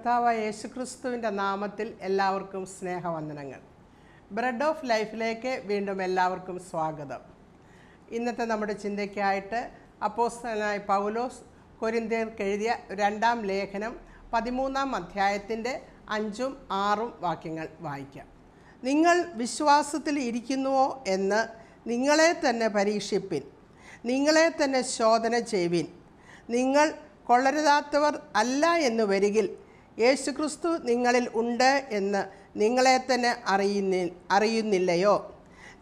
കർത്താവായ യേശുക്രിസ്തുവിൻ്റെ നാമത്തിൽ എല്ലാവർക്കും സ്നേഹവന്ദനങ്ങൾ. ബ്രെഡ് ഓഫ് ലൈഫിലേക്ക് വീണ്ടും എല്ലാവർക്കും സ്വാഗതം. ഇന്നത്തെ നമ്മുടെ ചിന്തയ്ക്കായിട്ട് അപ്പോസ്തലനായ പൗലോസ് കൊരിന്ത്യർക്ക് എഴുതിയ 2-ാം ലേഖനം 13-ാം അധ്യായത്തിൻ്റെ 5ഉം 6ഉം വാക്യങ്ങൾ വായിക്കാം. നിങ്ങൾ വിശ്വാസത്തിൽ ഇരിക്കുന്നുവോ എന്ന് നിങ്ങളെ തന്നെ പരീക്ഷിപ്പിൻ, നിങ്ങളെ തന്നെ ശോധന ചെയ്യുവിൻ. നിങ്ങൾ കൊള്ളരുതാത്തവർ അല്ല എന്ന് വരികിൽ യേശുക്രിസ്തു നിങ്ങളിൽ ഉണ്ട് എന്ന് നിങ്ങളെ തന്നെ അറിയുന്നില്ലയോ?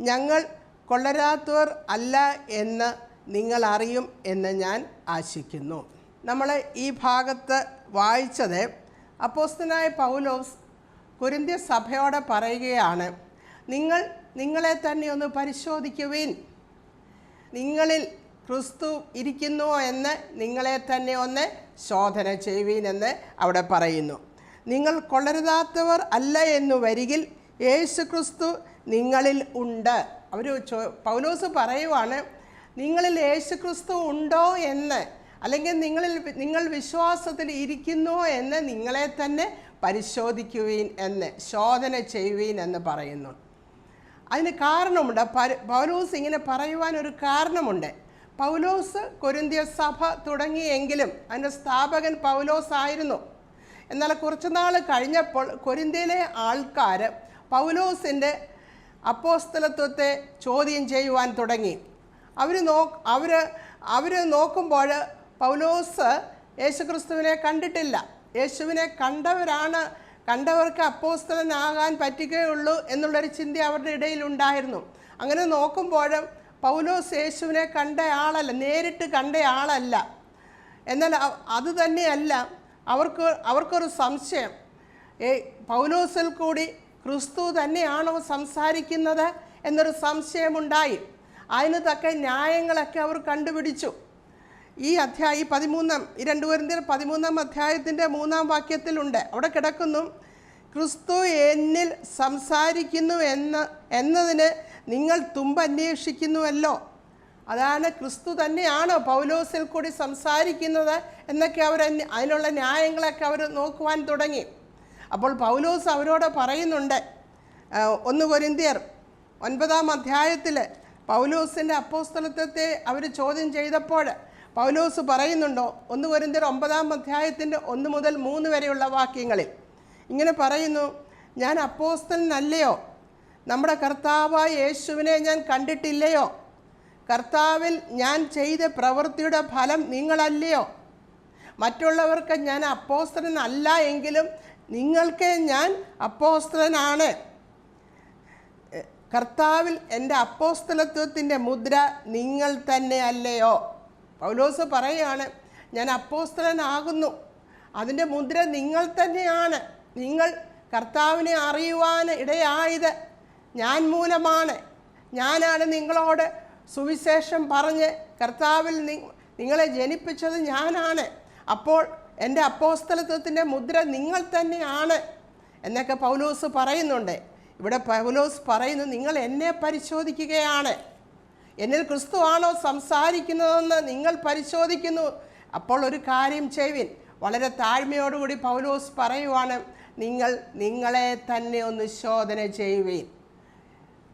ഞങ്ങൾ കൊള്ളരുതാത്തവർ അല്ല എന്ന് നിങ്ങൾ അറിയും എന്ന് ഞാൻ ആശിക്കുന്നു. നമ്മൾ ഈ ഭാഗത്ത് വായിച്ചത് അപ്പോസ്തലനായ പൗലോസ് കൊരിന്ത്യ സഭയോടെ പറയുകയാണ്, നിങ്ങളെ തന്നെ ഒന്ന് പരിശോധിക്കുവിൻ, നിങ്ങളിൽ ക്രിസ്തു ഇരിക്കുന്നുവോ എന്ന് നിങ്ങളെ തന്നെ ഒന്ന് ശോധന ചെയ്യുവിൻ എന്ന് അവിടെ പറയുന്നു. നിങ്ങൾ കൊള്ളരുതാത്തവർ അല്ല എന്ന് വരികിൽ യേശുക്രിസ്തു നിങ്ങളിൽ ഉണ്ട്. പൗലോസ് പറയുവാണ്, നിങ്ങളിൽ യേശുക്രിസ്തു ഉണ്ടോ എന്ന്, അല്ലെങ്കിൽ നിങ്ങൾ വിശ്വാസത്തിൽ ഇരിക്കുന്നുവോ എന്ന് നിങ്ങളെ തന്നെ പരിശോധിക്കുവിൻ എന്ന്, ശോധന ചെയ്യുവിൻ എന്ന് പറയുന്നു. അതിന് കാരണമുണ്ട്. പൗലോസ് ഇങ്ങനെ പറയുവാൻ ഒരു കാരണമുണ്ട്. പൗലോസ് കൊരിന്ത്യ സഭ തുടങ്ങിയെങ്കിലും അതിൻ്റെ സ്ഥാപകൻ പൗലോസ് ആയിരുന്നു. എന്നാൽ കുറച്ച് നാൾ കഴിഞ്ഞപ്പോൾ കൊരിന്ത്യയിലെ ആൾക്കാർ പൗലോസിൻ്റെ അപ്പോസ്തലത്വത്തെ ചോദ്യം ചെയ്യുവാൻ തുടങ്ങി. അവർ നോക്കുമ്പോൾ പൗലോസ് യേശുക്രിസ്തുവിനെ കണ്ടിട്ടില്ല. യേശുവിനെ കണ്ടവർക്ക് അപ്പോസ്തലനാകാൻ പറ്റുകയുള്ളൂ എന്നുള്ളൊരു ചിന്ത അവരുടെ ഇടയിലുണ്ടായിരുന്നു. അങ്ങനെ നോക്കുമ്പോൾ പൗലോസ് യേശുവിനെ നേരിട്ട് കണ്ട ആളല്ല. എന്നാൽ അത് തന്നെയല്ല, അവർക്കൊരു സംശയം, പൗലോസിൽ കൂടി ക്രിസ്തു തന്നെയാണോ സംസാരിക്കുന്നത് എന്നൊരു സംശയമുണ്ടായി. അതിന് തക്ക ന്യായങ്ങളൊക്കെ അവർ കണ്ടുപിടിച്ചു. ഈ 2 കൊരിന്ത്യർ 13-ാം അധ്യായത്തിൻ്റെ 3-ാം വാക്യത്തിലുണ്ട്. അവിടെ കിടക്കുന്നു, ക്രിസ്തു എന്നിൽ സംസാരിക്കുന്നു എന്നതിന് നിങ്ങൾ തുമ്പന്വേഷിക്കുന്നുവല്ലോ. അതാണ്, ക്രിസ്തു തന്നെയാണോ പൗലോസിൽ കൂടി സംസാരിക്കുന്നത് എന്നൊക്കെ അതിനുള്ള ന്യായങ്ങളൊക്കെ അവർ നോക്കുവാൻ തുടങ്ങി. അപ്പോൾ പൗലോസ് അവരോട് പറയുന്നുണ്ട്, 1 കൊരിന്ത്യർ 9-ാം അധ്യായത്തിൽ പൗലോസിൻ്റെ അപ്പോസ്തലത്വത്തെ അവർ ചോദ്യം ചെയ്തപ്പോൾ പൗലോസ് പറയുന്നുണ്ടോ, 1 കൊരിന്ത്യർ 9-ാം അധ്യായത്തിൻ്റെ 1 മുതൽ 3 വരെയുള്ള വാക്യങ്ങളിൽ ഇങ്ങനെ പറയുന്നു, ഞാൻ അപ്പോസ്തലനല്ലയോ? നമ്മുടെ കർത്താവായ യേശുവിനെ ഞാൻ കണ്ടിട്ടില്ലയോ? കർത്താവിൽ ഞാൻ ചെയ്ത പ്രവൃത്തിയുടെ ഫലം നിങ്ങളല്ലയോ? മറ്റുള്ളവർക്ക് ഞാൻ അപ്പോസ്തലനല്ല എങ്കിലും നിങ്ങൾക്ക് ഞാൻ അപ്പോസ്തലനാണ്. കർത്താവിൽ എൻ്റെ അപ്പോസ്തലത്വത്തിൻ്റെ മുദ്ര നിങ്ങൾ തന്നെ അല്ലയോ? പൗലോസ് പറയുകയാണ്, ഞാൻ അപ്പോസ്തലനാകുന്നു, അതിൻ്റെ മുദ്ര നിങ്ങൾ തന്നെയാണ്. നിങ്ങൾ കർത്താവിനെ അറിയുവാൻ ഇടയായത് ഞാൻ മൂലമാണ്. ഞാനാണ് നിങ്ങളോട് സുവിശേഷം പറഞ്ഞ് കർത്താവിൽ നിങ്ങളെ ജനിപ്പിച്ചത് ഞാനാണ്. അപ്പോൾ എൻ്റെ അപ്പോസ്തലത്വത്തിൻ്റെ മുദ്ര നിങ്ങൾ തന്നെയാണ് എന്നൊക്കെ പൗലോസ് പറയുന്നുണ്ട്. ഇവിടെ പൗലോസ് പറയുന്നു, നിങ്ങൾ എന്നെ പരിശോധിക്കുകയാണ്, എന്നിൽ ക്രിസ്തു ആണോ സംസാരിക്കുന്നതെന്ന് നിങ്ങൾ പരിശോധിക്കുന്നു. അപ്പോൾ ഒരു കാര്യം ചെയ്യുവിൻ. വളരെ താഴ്മയോടുകൂടി പൗലോസ് പറയുവാണ്, നിങ്ങളെ തന്നെ ഒന്ന് ശോധന ചെയ്യുവിൻ.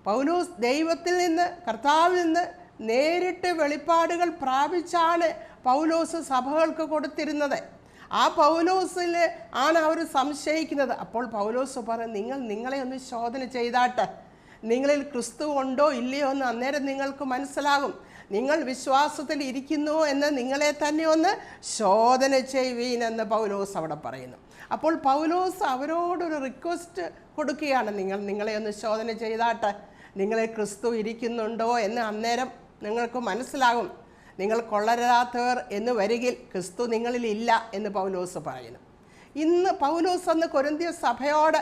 പൗലോസ് ദൈവത്തിൽ നിന്ന്, കർത്താവിൽ നിന്ന് നേരിട്ട് വെളിപ്പാടുകൾ പ്രാപിച്ചാണ് പൗലോസ് സഭകൾക്ക് കൊടുത്തിരുന്നത്. ആ പൗലോസിൽ ആണ് അവർ സംശയിക്കുന്നത്. അപ്പോൾ പൗലോസ് പറയും, നിങ്ങളെ ഒന്ന് ശോധന ചെയ്താട്ടെ, നിങ്ങളിൽ ക്രിസ്തു ഉണ്ടോ ഇല്ലയോ എന്ന് അന്നേരം നിങ്ങൾക്ക് മനസ്സിലാകും. നിങ്ങൾ വിശ്വാസത്തിൽ ഇരിക്കുന്നുവോ എന്ന് നിങ്ങളെ തന്നെ ഒന്ന് ശോധന ചെയ്യുവീൻ എന്ന് പൗലോസ് അവിടെ പറയുന്നു. അപ്പോൾ പൗലോസ് അവരോടൊരു റിക്വസ്റ്റ് കൊടുക്കുകയാണ്, നിങ്ങളെ ഒന്ന് ശോധന ചെയ്താട്ടെ, നിങ്ങളെ ക്രിസ്തു ഇരിക്കുന്നുണ്ടോ എന്ന് അന്നേരം നിങ്ങൾക്ക് മനസ്സിലാകും. നിങ്ങൾ കൊള്ളരുതാത്തവർ എന്ന് വരികിൽ ക്രിസ്തു നിങ്ങളിൽ ഇല്ല എന്ന് പൗലോസ് പറയുന്നു. പൗലോസ് അന്ന് കൊരിന്ത്യ സഭയോട്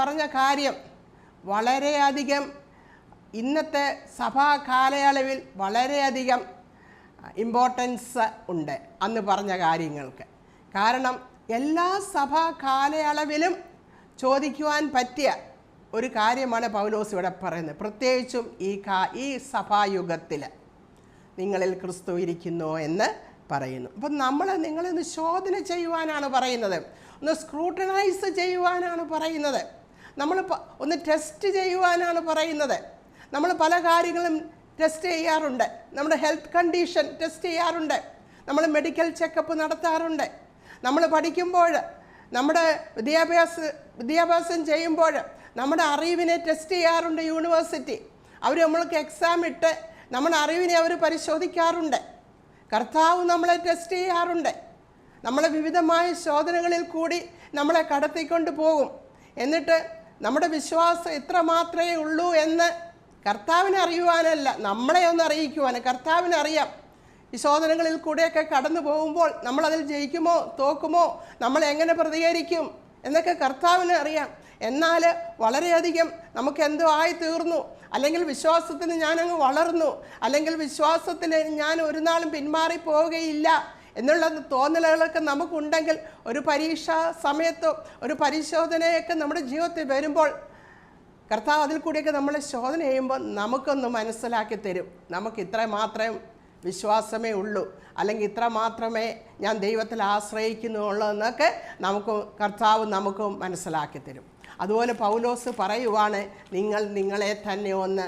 പറഞ്ഞ കാര്യം വളരെയധികം ഇന്നത്തെ സഭാ കാലയളവിൽ വളരെയധികം ഇമ്പോർട്ടൻസ് ഉണ്ട് അന്ന് പറഞ്ഞ കാര്യങ്ങൾക്ക്. കാരണം എല്ലാ സഭാ കാലയളവിലും ചോദിക്കുവാൻ പറ്റിയ ഒരു കാര്യമാണ് പൗലോസ് ഇവിടെ പറയുന്നത്. പ്രത്യേകിച്ചും ഈ സഭായുഗത്തിൽ നിങ്ങളിൽ ക്രിസ്തു ഇരിക്കുന്നു എന്ന് പറയുന്നു. അപ്പം നിങ്ങളെ ഒന്ന് ശോധന ചെയ്യുവാനാണ് പറയുന്നത്, ഒന്ന് സ്ക്രൂട്ടനൈസ് ചെയ്യുവാനാണ് പറയുന്നത്, നമ്മൾ ഒന്ന് ടെസ്റ്റ് ചെയ്യുവാനാണ് പറയുന്നത്. നമ്മൾ പല കാര്യങ്ങളും ടെസ്റ്റ് ചെയ്യാറുണ്ട്. നമ്മുടെ ഹെൽത്ത് കണ്ടീഷൻ ടെസ്റ്റ് ചെയ്യാറുണ്ട്, നമ്മൾ മെഡിക്കൽ ചെക്കപ്പ് നടത്താറുണ്ട്. നമ്മൾ പഠിക്കുമ്പോൾ, നമ്മുടെ വിദ്യാഭ്യാസം ചെയ്യുമ്പോൾ നമ്മുടെ അറിവിനെ ടെസ്റ്റ് ചെയ്യാറുണ്ട് യൂണിവേഴ്സിറ്റി. അവർ നമ്മൾക്ക് എക്സാം ഇട്ട് നമ്മുടെ അറിവിനെ അവർ പരിശോധിക്കാറുണ്ട്. കർത്താവ് നമ്മളെ ടെസ്റ്റ് ചെയ്യാറുണ്ട്. നമ്മളെ വിവിധമായ ശോധനകളിൽ കൂടി നമ്മളെ കടത്തിക്കൊണ്ട് പോകും. എന്നിട്ട് നമ്മുടെ വിശ്വാസം എത്ര മാത്രമേ ഉള്ളൂ എന്ന് കർത്താവിനെ അറിയുവാനല്ല, നമ്മളെ ഒന്ന് അറിയിക്കുവാൻ. കർത്താവിനറിയാം ഈ ശോധനകളിൽ കൂടെയൊക്കെ കടന്നു പോകുമ്പോൾ നമ്മളതിൽ ജയിക്കുമോ തോക്കുമോ, നമ്മൾ എങ്ങനെ പ്രതികരിക്കും എന്നൊക്കെ കർത്താവിന് അറിയാം. എന്നാൽ വളരെയധികം നമുക്ക് എന്തോ ആയി തീർന്നു, അല്ലെങ്കിൽ വിശ്വാസത്തിന് ഞാനങ്ങ് വളർന്നു, അല്ലെങ്കിൽ വിശ്വാസത്തിന് ഞാൻ ഒരു നാളും പിന്മാറി പോവുകയില്ല എന്നുള്ള തോന്നലുകളൊക്കെ നമുക്കുണ്ടെങ്കിൽ ഒരു പരീക്ഷാ സമയത്തോ ഒരു പരിശോധനയൊക്കെ നമ്മുടെ ജീവിതത്തിൽ വരുമ്പോൾ കർത്താവ് അതിൽ കൂടിയൊക്കെ നമ്മളെ ശോധന ചെയ്യുമ്പോൾ നമുക്കൊന്ന് മനസ്സിലാക്കി തരും, നമുക്ക് ഇത്ര മാത്രം വിശ്വാസമേ ഉള്ളൂ, അല്ലെങ്കിൽ ഇത്ര മാത്രമേ ഞാൻ ദൈവത്തിൽ ആശ്രയിക്കുന്നുള്ളൂ എന്നൊക്കെ കർത്താവ് നമുക്ക് മനസ്സിലാക്കി തരും. അതുപോലെ പൗലോസ് പറയുവാണ്, നിങ്ങൾ നിങ്ങളെ തന്നെ ഒന്ന്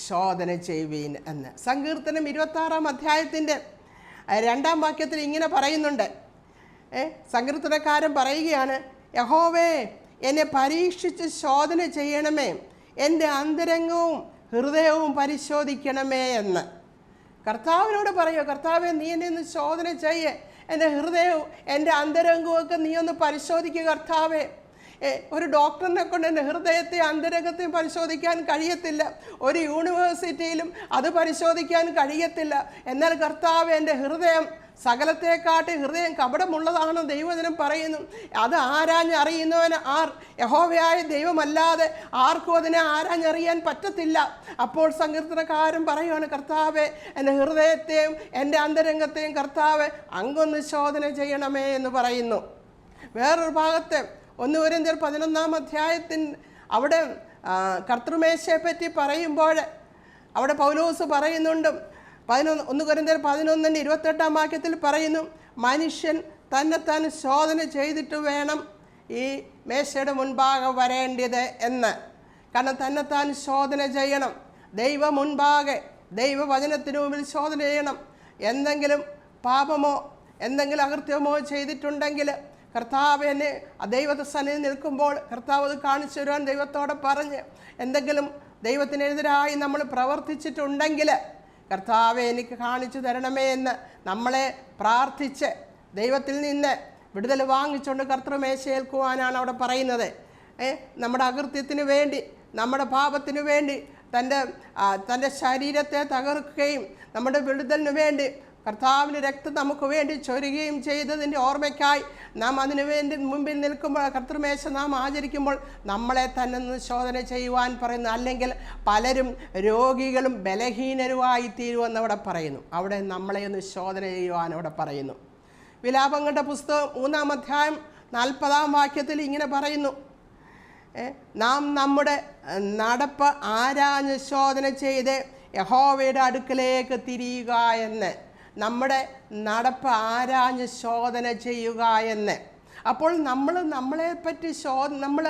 ശോധന ചെയ്യുവീൻ എന്ന്. സങ്കീർത്തനം 26-ാം അധ്യായത്തിൻ്റെ 2-ാം വാക്യത്തിൽ ഇങ്ങനെ പറയുന്നുണ്ട്. സങ്കീർത്തനക്കാരൻ പറയുകയാണ്, യഹോവേ എന്നെ പരീക്ഷിച്ച് ശോധന ചെയ്യണമേ, എൻ്റെ അന്തരംഗവും ഹൃദയവും പരിശോധിക്കണമേ എന്ന്. കർത്താവിനോട് പറയുക, കർത്താവെ നീ എന്നെ ഒന്ന് ശോധന ചെയ്യേ, എൻ്റെ ഹൃദയവും എൻ്റെ അന്തരംഗവും ഒക്കെ നീ ഒന്ന് പരിശോധിക്കുക കർത്താവേ. ഒരു ഡോക്ടറിനെ കൊണ്ട് എൻ്റെ ഹൃദയത്തെയും അന്തരംഗത്തെയും പരിശോധിക്കാൻ കഴിയത്തില്ല, ഒരു യൂണിവേഴ്സിറ്റിയിലും അത് പരിശോധിക്കാൻ കഴിയത്തില്ല. എന്നാൽ കർത്താവ് എൻ്റെ ഹൃദയം സകലത്തെക്കാട്ടി ഹൃദയം കപടമുള്ളതാണ് ദൈവജനം പറയുന്നു. അത് ആരാഞ്ഞറിയുന്നവന് യഹോവയായ ദൈവമല്ലാതെ ആർക്കും അതിനെ ആരാഞ്ഞറിയാൻ പറ്റത്തില്ല. അപ്പോൾ സങ്കീർത്തനക്കാരൻ പറയുകയാണ്, കർത്താവെ എൻ്റെ ഹൃദയത്തെയും എൻ്റെ അന്തരംഗത്തെയും കർത്താവ് അങ്ങൊന്ന് ശോധന ചെയ്യണമേ എന്ന് പറയുന്നു. വേറൊരു ഭാഗത്ത് 1 കൊരിന്ത്യർ 11-ാം അധ്യായത്തിൽ അവിടെ കർത്തൃമേശയെ പറ്റി പറയുമ്പോൾ അവിടെ പൗലോസ് പറയുന്നുണ്ട്. 1 കൊരിന്ത്യർ 11:28 വാക്യത്തിൽ പറയുന്നു, മനുഷ്യൻ തന്നെത്താൻ ശോധന ചെയ്തിട്ട് വേണം ഈ മേശയുടെ മുൻപാകെ വരേണ്ടത് എന്ന്. കാരണം തന്നെത്താൻ ശോധന ചെയ്യണം, ദൈവ മുൻപാകെ ദൈവവചനത്തിന് മുമ്പിൽ ശോധന ചെയ്യണം. എന്തെങ്കിലും പാപമോ എന്തെങ്കിലും അകൃത്യമോ ചെയ്തിട്ടുണ്ടെങ്കിൽ കർത്താവ് എന്നെ ദൈവത്തെ സന്നിധി നിൽക്കുമ്പോൾ കർത്താവ് അത് കാണിച്ചു തരുവാൻ ദൈവത്തോടെ പറഞ്ഞ്, എന്തെങ്കിലും ദൈവത്തിനെതിരായി നമ്മൾ പ്രവർത്തിച്ചിട്ടുണ്ടെങ്കിൽ കർത്താവെ എനിക്ക് കാണിച്ചു തരണമേ എന്ന് നമ്മളെ പ്രാർത്ഥിച്ച് ദൈവത്തിൽ നിന്ന് വിടുതൽ വാങ്ങിച്ചുകൊണ്ട് കർത്തൃമേശയേൽക്കുവാനാണ് അവിടെ പറയുന്നത്. നമ്മുടെ അകൃത്യത്തിന് വേണ്ടി, നമ്മുടെ പാപത്തിന് വേണ്ടി തൻ്റെ ശരീരത്തെ തകർക്കുകയും നമ്മുടെ വിടുതലിന് വേണ്ടി കർത്താവിൻ്റെ രക്തം നമുക്ക് വേണ്ടി ചൊരിയുകയും ചെയ്തതിൻ്റെ ഓർമ്മയ്ക്കായി നാം അതിനു വേണ്ടി മുമ്പിൽ നിൽക്കുമ്പോൾ, കർത്തൃമേശ നാം ആചരിക്കുമ്പോൾ നമ്മളെ തന്നെ ശോധന ചെയ്യുവാൻ പറയുന്നു. അല്ലെങ്കിൽ പലരും രോഗികളും ബലഹീനരുമായി തീരുമെന്ന് അവിടെ പറയുന്നു. അവിടെ നമ്മളെ ഒന്ന് ശോധന ചെയ്യുവാൻ അവിടെ പറയുന്നു. വിലാപങ്ങളുടെ പുസ്തകം 3-ാം അധ്യായം 40-ാം വാക്യത്തിൽ ഇങ്ങനെ പറയുന്നു, നാം നമ്മുടെ നടപ്പ് ആരാഞ്ഞ് ശോധന ചെയ്ത് യഹോവയുടെ അടുക്കലേക്ക് തിരിയുക എന്ന്. നമ്മുടെ നടപ്പ് ആരാഞ്ഞ് ശോധന ചെയ്യുക എന്ന്. അപ്പോൾ നമ്മളെപ്പറ്റി നമ്മൾ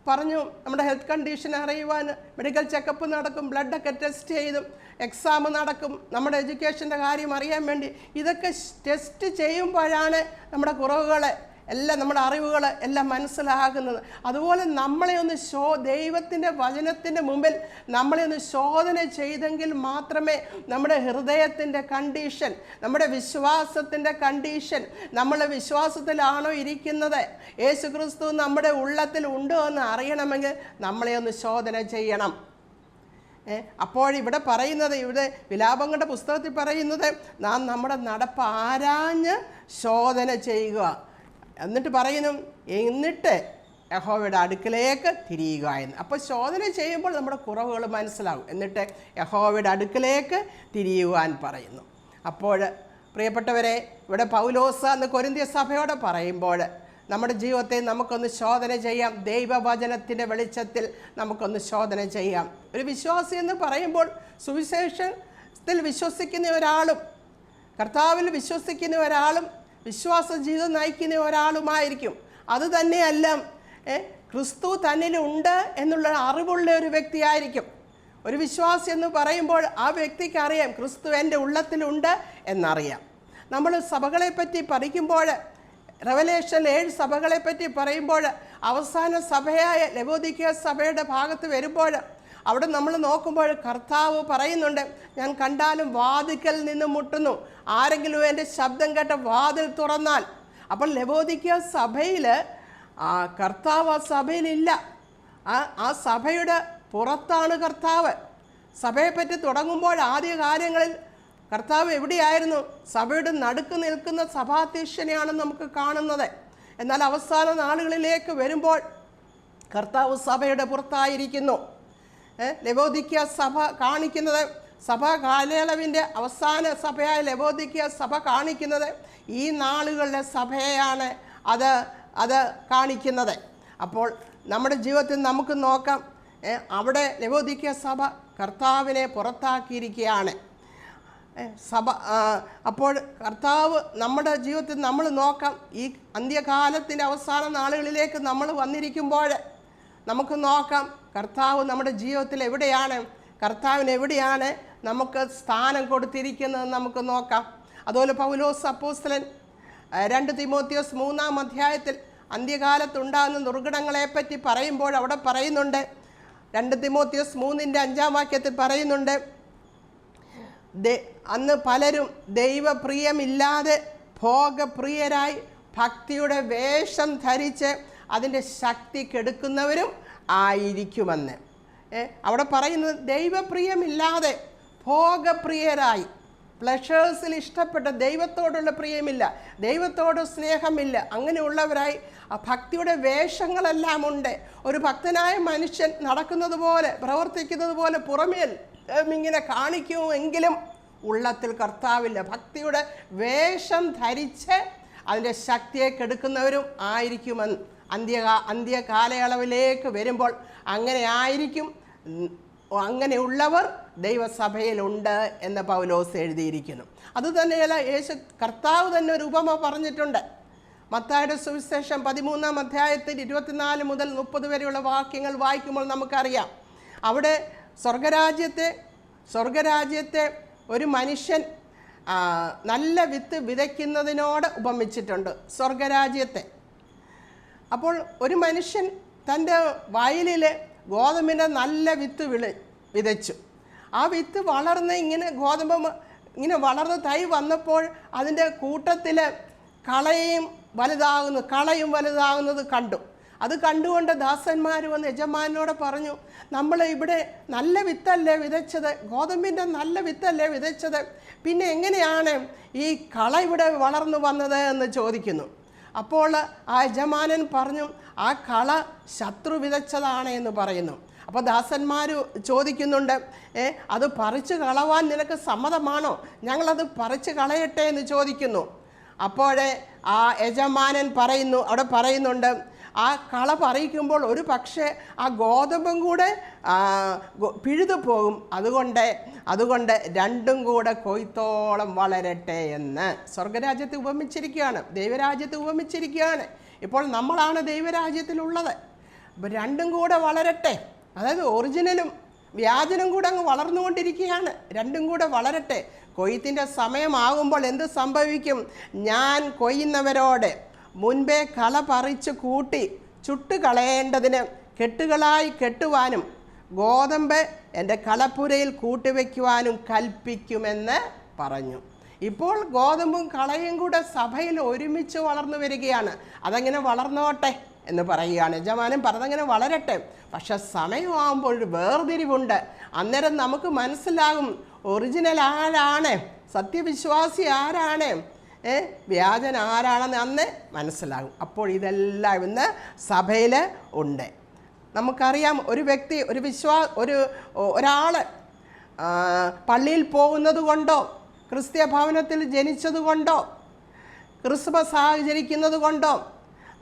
പറഞ്ഞു, നമ്മുടെ ഹെൽത്ത് കണ്ടീഷൻ അറിയുവാൻ മെഡിക്കൽ ചെക്കപ്പ് നടക്കും, ബ്ലഡൊക്കെ ടെസ്റ്റ് ചെയ്തും എക്സാം നടക്കും, നമ്മുടെ എഡ്യൂക്കേഷൻ്റെ കാര്യം അറിയാൻ വേണ്ടി. ഇതൊക്കെ ടെസ്റ്റ് ചെയ്യുമ്പോഴാണ് നമ്മുടെ കുറവുകൾ എല്ലാം, നമ്മുടെ അറിവുകൾ എല്ലാം മനസ്സിലാകുന്നത്. അതുപോലെ നമ്മളെ ഒന്ന് ദൈവത്തിൻ്റെ വചനത്തിൻ്റെ മുമ്പിൽ നമ്മളെ ഒന്ന് ശോധന ചെയ്തെങ്കിൽ മാത്രമേ നമ്മുടെ ഹൃദയത്തിൻ്റെ കണ്ടീഷൻ, നമ്മുടെ വിശ്വാസത്തിൻ്റെ കണ്ടീഷൻ, നമ്മളെ വിശ്വാസത്തിലാണോ ഇരിക്കുന്നത്, യേശുക്രിസ്തു നമ്മുടെ ഉള്ളത്തിൽ ഉണ്ടോ എന്ന് അറിയണമെങ്കിൽ നമ്മളെ ഒന്ന് ശോധന ചെയ്യണം. അപ്പോഴിവിടെ പറയുന്നത്, ഇവിടെ വിലാപങ്ങളുടെ പുസ്തകത്തിൽ പറയുന്നത്, നാം നമ്മുടെ നടപ്പ് ആരാഞ്ഞ് ശോധന ചെയ്യുക. എന്നിട്ട് പറയുന്നു, എന്നിട്ട് യഹോവയുടെ അടുക്കലേക്ക് തിരിയുക എന്ന്. അപ്പോൾ ശോധന ചെയ്യുമ്പോൾ നമ്മുടെ കുറവുകൾ മനസ്സിലാകും. എന്നിട്ട് യഹോവയുടെ അടുക്കലേക്ക് തിരിയുവാൻ പറയുന്നു. അപ്പോൾ പ്രിയപ്പെട്ടവരെ, ഇവിടെ പൗലോസ് അന്ന് കൊരിന്ത്യ സഭയോട് പറയുമ്പോൾ നമ്മുടെ ജീവിതത്തെ നമുക്കൊന്ന് ശോധന ചെയ്യാം. ദൈവവചനത്തിൻ്റെ വെളിച്ചത്തിൽ നമുക്കൊന്ന് ശോധന ചെയ്യാം. ഒരു വിശ്വാസി എന്ന് പറയുമ്പോൾ സുവിശേഷത്തിൽ വിശ്വസിക്കുന്ന ഒരാളും കർത്താവിൽ വിശ്വസിക്കുന്ന ഒരാളും വിശ്വാസ ജീവിതം നയിക്കുന്ന ഒരാളുമായിരിക്കും. അത് തന്നെയല്ല ക്രിസ്തു തന്നിലുണ്ട് എന്നുള്ള അറിവുള്ള ഒരു വ്യക്തിയായിരിക്കും. ഒരു വിശ്വാസി എന്ന് പറയുമ്പോൾ ആ വ്യക്തിക്ക് അറിയാം ക്രിസ്തു എൻ്റെ ഉള്ളത്തിലുണ്ട് എന്നറിയാം. നമ്മൾ സഭകളെപ്പറ്റി പഠിക്കുമ്പോൾ റെവലേഷൻ 7 സഭകളെപ്പറ്റി പറയുമ്പോൾ അവസാന സഭയായ ലവോദിക്ക സഭയുടെ ഭാഗത്ത് വരുമ്പോൾ അവിടെ നമ്മൾ നോക്കുമ്പോൾ കർത്താവ് പറയുന്നുണ്ട്, ഞാൻ കണ്ടാലും വാതിക്കൽ നിന്ന് മുട്ടുന്നു, ആരെങ്കിലും എൻ്റെ ശബ്ദം കേട്ട വാതിൽ തുറന്നാൽ. അപ്പോൾ ലവോദിക്ക സഭയിൽ കർത്താവ് ആ സഭയിലില്ല. ആ സഭയുടെ പുറത്താണ് കർത്താവ്. സഭയെപ്പറ്റി തുടങ്ങുമ്പോൾ ആദ്യ കാര്യങ്ങളിൽ കർത്താവ് എവിടെയായിരുന്നു? സഭയുടെ നടുക്ക് നിൽക്കുന്ന സഭാധ്യക്ഷനെയാണ് നമുക്ക് കാണുന്നത്. എന്നാൽ അവസാന നാളുകളിലേക്ക് വരുമ്പോൾ കർത്താവ് സഭയുടെ പുറത്തായിരിക്കുന്നു. ലവോദിക്ക സഭ കാണിക്കുന്നത്, സഭാ കാലയളവിൻ്റെ അവസാന സഭയായ ലവോദിക്ക സഭ കാണിക്കുന്നത് ഈ നാളുകളുടെ സഭയാണ് അത് കാണിക്കുന്നത്. അപ്പോൾ നമ്മുടെ ജീവിതത്തിൽ നമുക്ക് നോക്കാം, അവിടെ ലവോദിക്ക സഭ കർത്താവിനെ പുറത്താക്കിയിരിക്കുകയാണ്. സഭ അപ്പോൾ കർത്താവ് നമ്മുടെ ജീവിതത്തിൽ നമ്മൾ നോക്കാം, ഈ അന്ത്യകാലത്തിൻ്റെ അവസാന നാളുകളിലേക്ക് നമ്മൾ വന്നിരിക്കുമ്പോൾ നമുക്ക് നോക്കാം കർത്താവ് നമ്മുടെ ജീവിതത്തിൽ എവിടെയാണ്, കർത്താവിന് എവിടെയാണ് നമുക്ക് സ്ഥാനം കൊടുത്തിരിക്കുന്നത് നമുക്ക് നോക്കാം. അതുപോലെ പൗലോസ് അപ്പോസ്തലൻ 2 തിമോത്തിയോസ് 3-ാം അധ്യായത്തിൽ അന്ത്യകാലത്തുണ്ടാകുന്ന ദുർഘടങ്ങളെപ്പറ്റി പറയുമ്പോൾ അവിടെ പറയുന്നുണ്ട്, 2 തിമോത്തിയോസ് 3-ന്റെ 5-ാം വാക്യത്തിൽ പറയുന്നുണ്ട്, അന്ന് പലരും ദൈവപ്രിയമില്ലാതെ ഭോഗപ്രിയരായി ഭക്തിയുടെ വേഷം ധരിച്ച് അതിൻ്റെ ശക്തി കെടുക്കുന്നവരും ആയിരിക്കുമെന്ന്. അവിടെ പറയുന്നത് ദൈവപ്രിയമില്ലാതെ ഭോഗപ്രിയരായി, പ്ലഷേഴ്സിൽ ഇഷ്ടപ്പെട്ട, ദൈവത്തോടുള്ള പ്രിയമില്ല, ദൈവത്തോട് സ്നേഹമില്ല, അങ്ങനെയുള്ളവരായി ആ ഭക്തിയുടെ വേഷങ്ങളെല്ലാം ഉണ്ട്. ഒരു ഭക്തനായ മനുഷ്യൻ നടക്കുന്നത് പോലെ പ്രവർത്തിക്കുന്നത് പോലെ പുറമേൽ ഇങ്ങനെ കാണിക്കുമെങ്കിലും ഉള്ളത്തിൽ കർത്താവില്ല. ഭക്തിയുടെ വേഷം ധരിച്ച് അതിൻ്റെ ശക്തിയെ കെടുക്കുന്നവരും ആയിരിക്കുമെന്ന് അന്ത്യകാലയളവിലേക്ക് വരുമ്പോൾ അങ്ങനെ ആയിരിക്കും. അങ്ങനെയുള്ളവർ ദൈവസഭയിലുണ്ട് എന്ന് പൗലോസ് എഴുതിയിരിക്കുന്നു. അതുതന്നെയല്ല, കർത്താവ് തന്നെ ഒരു ഉപമ പറഞ്ഞിട്ടുണ്ട്. മത്തായിയുടെ സുവിശേഷം 13-ാം അധ്യായത്തിൽ 24 മുതൽ 30 വരെയുള്ള വാക്യങ്ങൾ വായിക്കുമ്പോൾ നമുക്കറിയാം, അവിടെ സ്വർഗരാജ്യത്തെ ഒരു മനുഷ്യൻ നല്ല വിത്ത് വിതയ്ക്കുന്നതിനോട് ഉപമിച്ചിട്ടുണ്ട് സ്വർഗരാജ്യത്തെ. അപ്പോൾ ഒരു മനുഷ്യൻ തൻ്റെ വയലിൽ ഗോതമ്പിൻ്റെ നല്ല വിത്ത് വിതച്ചു. ആ വിത്ത് വളർന്ന് ഇങ്ങനെ വളർന്ന് തൈ വന്നപ്പോൾ അതിൻ്റെ കൂട്ടത്തിൽ കളയും വലുതാകുന്നത് കണ്ടു. അത് കണ്ടുകൊണ്ട് ദാസന്മാർ വന്ന് യജമാനോട് പറഞ്ഞു, നമ്മൾ ഇവിടെ നല്ല വിത്തല്ലേ വിതച്ചത്, ഗോതമ്പിൻ്റെ നല്ല വിത്തല്ലേ വിതച്ചത്, പിന്നെ എങ്ങനെയാണ് ഈ കള ഇവിടെ വളർന്നു വന്നത് എന്ന് ചോദിക്കുന്നു. അപ്പോൾ ആ യജമാനൻ പറഞ്ഞു, ആ കള ശത്രു വിതച്ചതാണ് എന്ന് പറയുന്നു. അപ്പോൾ ദാസന്മാർ ചോദിക്കുന്നുണ്ട്, അത് പറിച്ചു കളവാൻ നിനക്ക് സമ്മതമാണോ? ഞങ്ങളത് പറിച്ചു കളയട്ടെ എന്ന് ചോദിക്കുന്നു. അപ്പോഴേ ആ യജമാനൻ അവിടെ പറയുന്നുണ്ട്, ആ കള പറിക്കുമ്പോൾ ഒരു പക്ഷേ ആ ഗോതമ്പും കൂടെ പിഴുതു പോകും, അതുകൊണ്ട് രണ്ടും കൂടെ കൊയ്ത്തോളം വളരട്ടെ എന്ന് സ്വർഗരാജ്യത്തെ ഉപമിച്ചിരിക്കുകയാണ്, ദൈവരാജ്യത്തെ ഉപമിച്ചിരിക്കുകയാണ്. ഇപ്പോൾ നമ്മളാണ് ദൈവരാജ്യത്തിലുള്ളത്. അപ്പോൾ രണ്ടും കൂടെ വളരട്ടെ, അതായത് ഒറിജിനലും വ്യാജനും കൂടെ അങ്ങ് വളർന്നുകൊണ്ടിരിക്കുകയാണ്. രണ്ടും കൂടെ വളരട്ടെ. കൊയ്ത്തിൻ്റെ സമയമാകുമ്പോൾ എന്ത് സംഭവിക്കും? ഞാൻ കൊയ്യുന്നവരോട് മുൻപേ കള പറിച്ച് കൂട്ടി ചുട്ടുകളയേണ്ടതിന് കെട്ടുകളായി കെട്ടുവാനും ഗോതമ്പ് എൻ്റെ കളപ്പുരയിൽ കൂട്ടിവെക്കുവാനും കൽപ്പിക്കുമെന്ന് പറഞ്ഞു. ഇപ്പോൾ ഗോതമ്പും കളയും കൂടെ സഭയിൽ ഒരുമിച്ച് വളർന്നു വരികയാണ്. അതങ്ങനെ വളർന്നോട്ടെ എന്ന് പറയുകയാണ് യജമാനൻ. പറഞ്ഞങ്ങനെ വളരട്ടെ. പക്ഷെ സമയമാകുമ്പോൾ ഒരു വേർതിരിവുണ്ട്. അന്നേരം നമുക്ക് മനസ്സിലാകും ഒറിജിനൽ ആരാണ്, സത്യവിശ്വാസി ആരാണ്, വ്യാജൻ ആരാണെന്ന് അന്ന് മനസ്സിലാകും. അപ്പോൾ ഇതെല്ലാം ഇന്ന് സഭയിൽ ഉണ്ട്. നമുക്കറിയാം, ഒരു വ്യക്തി ഒരാൾ പള്ളിയിൽ പോകുന്നത് കൊണ്ടോ ക്രിസ്ത്യ ഭവനത്തിൽ ജനിച്ചത് കൊണ്ടോ ക്രിസ്മസ് ആചരിക്കുന്നത് കൊണ്ടോ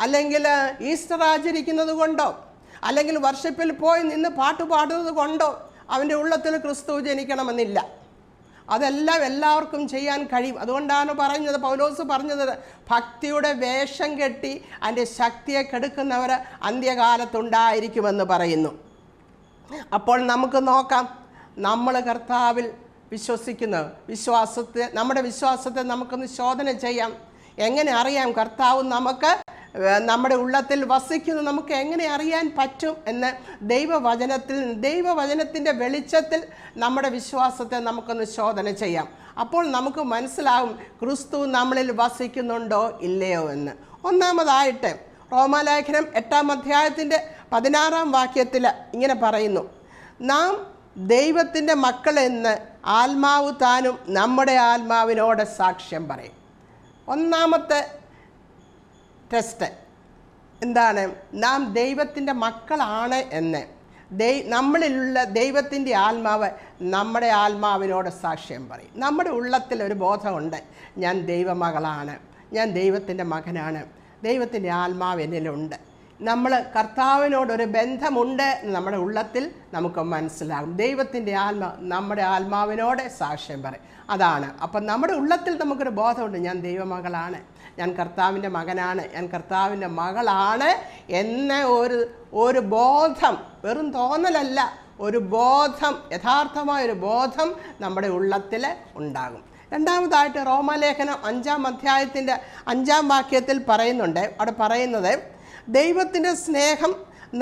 അല്ലെങ്കിൽ ഈസ്റ്റർ ആചരിക്കുന്നത് കൊണ്ടോ അല്ലെങ്കിൽ വർഷിപ്പിൽ പോയി നിന്ന് പാട്ട് പാടുന്നത് കൊണ്ടോ അവൻ്റെ ഉള്ളത്തിൽ ക്രിസ്തു ജനിക്കണമെന്നില്ല. അതെല്ലാം എല്ലാവർക്കും ചെയ്യാൻ കഴിയും. അതുകൊണ്ടാണ് പറയുന്നത്, പൗലോസ് പറഞ്ഞത്, ഭക്തിയുടെ വേഷം കെട്ടി അതിൻ്റെ ശക്തിയെ കെടുക്കുന്നവർ അന്ത്യകാലത്തുണ്ടായിരിക്കുമെന്ന് പറയുന്നു. അപ്പോൾ നമുക്ക് നോക്കാം, നമ്മൾ കർത്താവിൽ വിശ്വസിക്കുന്നു. നമ്മുടെ വിശ്വാസത്തെ നമുക്കൊന്ന് ശോധന ചെയ്യാം. എങ്ങനെ അറിയാം കർത്താവ് നമ്മുടെ ഉള്ളത്തിൽ വസിക്കുന്നു? നമുക്ക് എങ്ങനെ അറിയാൻ പറ്റും എന്ന് ദൈവവചനത്തിൻ്റെ വെളിച്ചത്തിൽ നമ്മുടെ വിശ്വാസത്തെ നമുക്കൊന്ന് ശോധന ചെയ്യാം. അപ്പോൾ നമുക്ക് മനസ്സിലാവും ക്രിസ്തു നമ്മളിൽ വസിക്കുന്നുണ്ടോ ഇല്ലയോ എന്ന്. ഒന്നാമതായിട്ട് റോമാലേഖനം 8-ാം അധ്യായത്തിൻ്റെ 16-ാം വാക്യത്തിൽ ഇങ്ങനെ പറയുന്നു, നാം ദൈവത്തിൻ്റെ മക്കളെന്ന് ആത്മാവ് താനും നമ്മുടെ ആത്മാവിനോട് സാക്ഷ്യം പറയും. ഒന്നാമത്തെ ടെസ്റ്റ് എന്താണ്? നാം ദൈവത്തിൻ്റെ മക്കളാണ് എന്ന് നമ്മളിലുള്ള ദൈവത്തിൻ്റെ ആത്മാവ് നമ്മുടെ ആത്മാവിനോട് സാക്ഷ്യം പറയും. നമ്മുടെ ഉള്ളത്തിൽ ഒരു ബോധമുണ്ട്, ഞാൻ ദൈവമകളാണ്, ഞാൻ ദൈവത്തിൻ്റെ മകനാണ്, ദൈവത്തിൻ്റെ ആത്മാവ് എന്നിലുണ്ട്, നമ്മൾ കർത്താവിനോടൊരു ബന്ധമുണ്ട് നമ്മുടെ ഉള്ളത്തിൽ നമുക്ക് മനസ്സിലാകും. ദൈവത്തിൻ്റെ നമ്മുടെ ആത്മാവിനോട് സാക്ഷ്യം പറയും. അതാണ്. അപ്പം നമ്മുടെ ഉള്ളത്തിൽ നമുക്കൊരു ബോധമുണ്ട്, ഞാൻ ദൈവമകളാണ്, ഞാൻ കർത്താവിൻ്റെ മകനാണ്, ഞാൻ കർത്താവിൻ്റെ മകളാണ് എന്ന ഒരു ബോധം, വെറും തോന്നലല്ല, ഒരു ബോധം, യഥാർത്ഥമായൊരു ബോധം നമ്മുടെ ഉള്ളത്തിൽ ഉണ്ടാകും. രണ്ടാമതായിട്ട് റോമാലേഖനം 5-ാം അധ്യായത്തിൻ്റെ 5-ാം വാക്യത്തിൽ പറയുന്നുണ്ട്, അവിടെ പറയുന്നത്, ദൈവത്തിൻ്റെ സ്നേഹം